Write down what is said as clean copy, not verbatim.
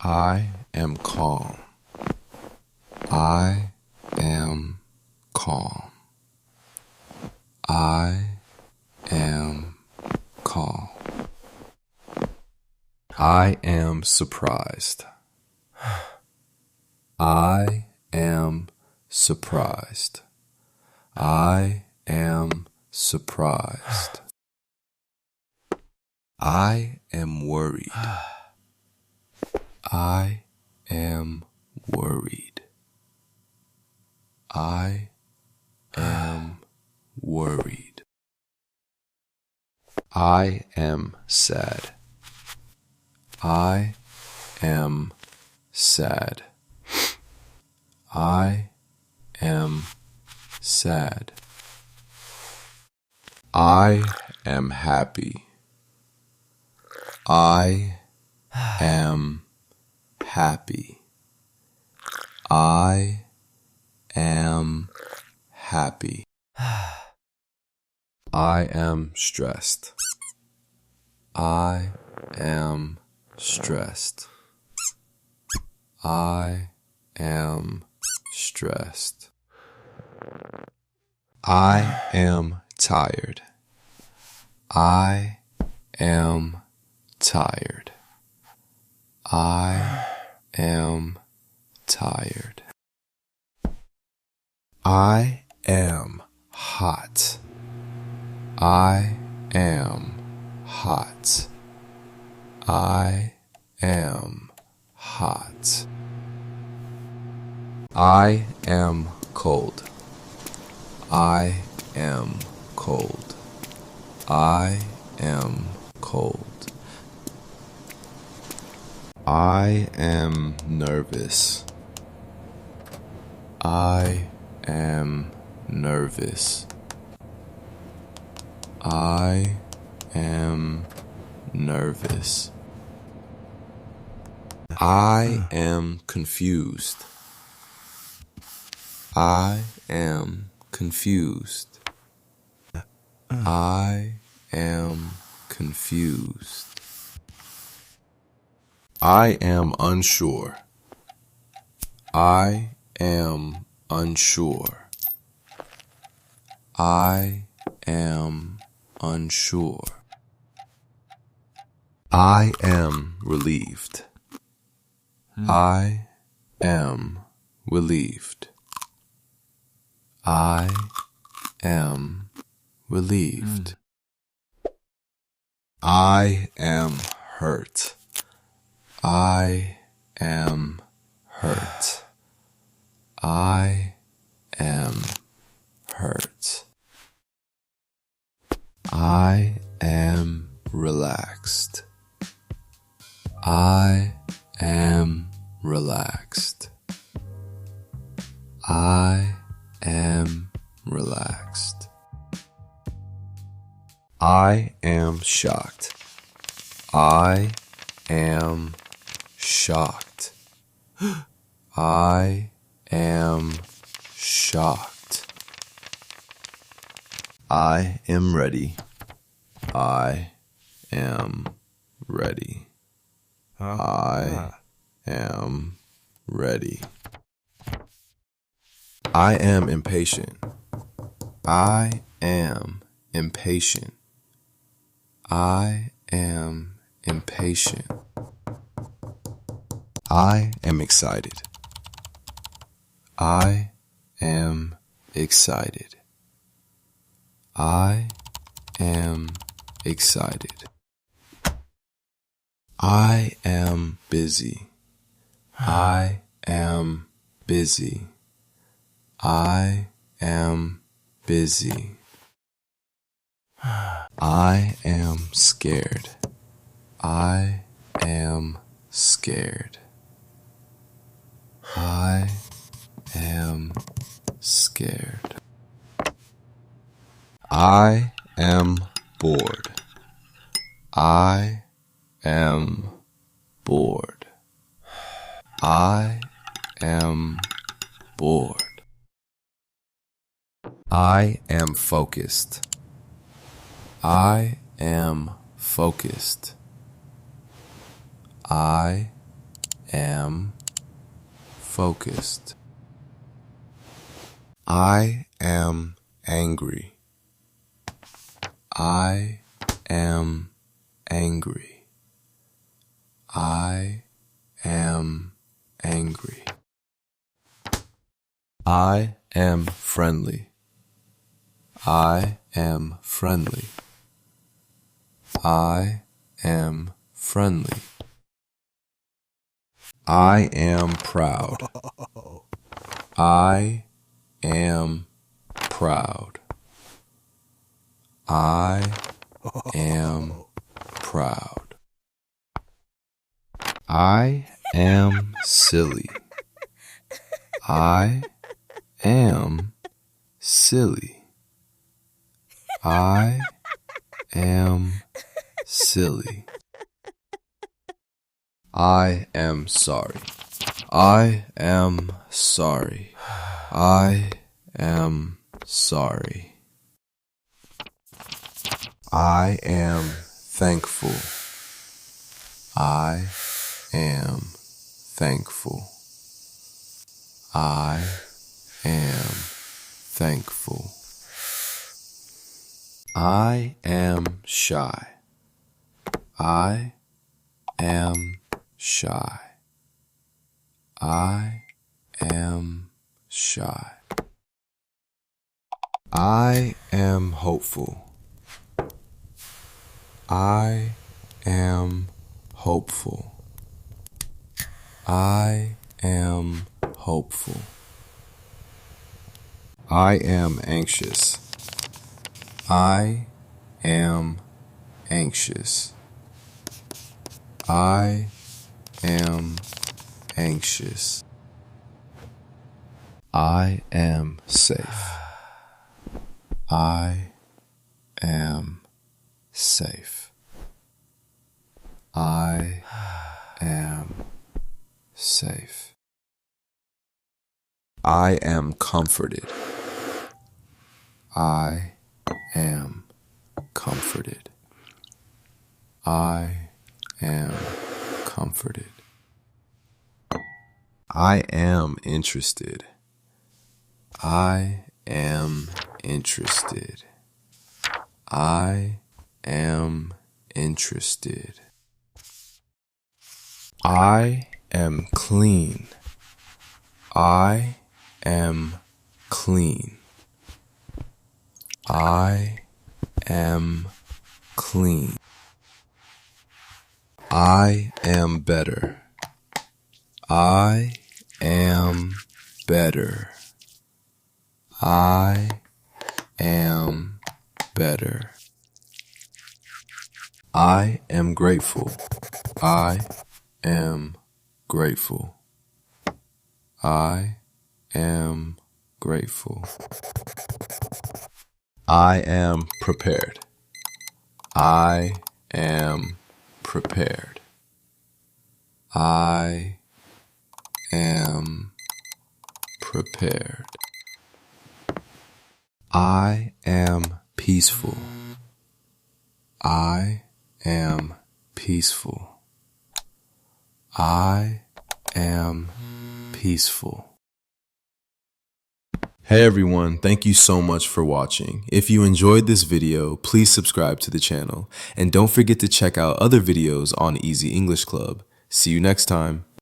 I am calm. I am calm. I am calm. I am surprised. I am surprised. I am surprised. I am worried. I am worried. I am worried. I am sad. I am sad. I am sad. I am happy. I am happy. I am happy. I am stressed. I am stressed. I am stressed. I am tired. I am tired. I am tired. I am hot. I am hot. I am hot. I am cold. I am cold. I am cold. I am nervous. I am nervous. I am nervous. I am confused. I am confused. I am confused. I am unsure. I am unsure. I am unsure. I am relieved. I am relieved. I am relieved. I am hurt. I am hurt. I am hurt. I am relaxed. I am relaxed. I am relaxed. I am shocked. I am shocked. I am shocked. I am ready. I am ready. I am ready. I am impatient. I am impatient. I am impatient. I am excited. I am excited. I am excited. I am busy. I am busy. I am busy. I am scared. I am scared. I am scared. I am bored. I am bored. I am bored. I am focused. I am focused. I am focused. I am angry. I am angry. I am angry. I am friendly. I am friendly. I am friendly. I am proud. I am proud. I am proud. I am silly. I am silly. I am silly. I am sorry. I am sorry. I am sorry. I am thankful. I am thankful. I am thankful. I am shy. I am shy. I am shy. I am hopeful. I am hopeful. I am hopeful. I am anxious. I am anxious. I am anxious. I am safe. I am safe. I am safe. I am comforted. I am comforted. I am comforted. I am interested. I am interested. I am interested. I am clean. I am clean. I am clean. I am better. I am better. I am better. I am grateful. I am grateful. I am grateful. I am prepared. I am prepared. I am prepared. I am peaceful. I am peaceful. I am peaceful. Hey everyone, thank you so much for watching. If you enjoyed this video, please subscribe to the channel. And don't forget to check out other videos on Easy English Club. See you next time.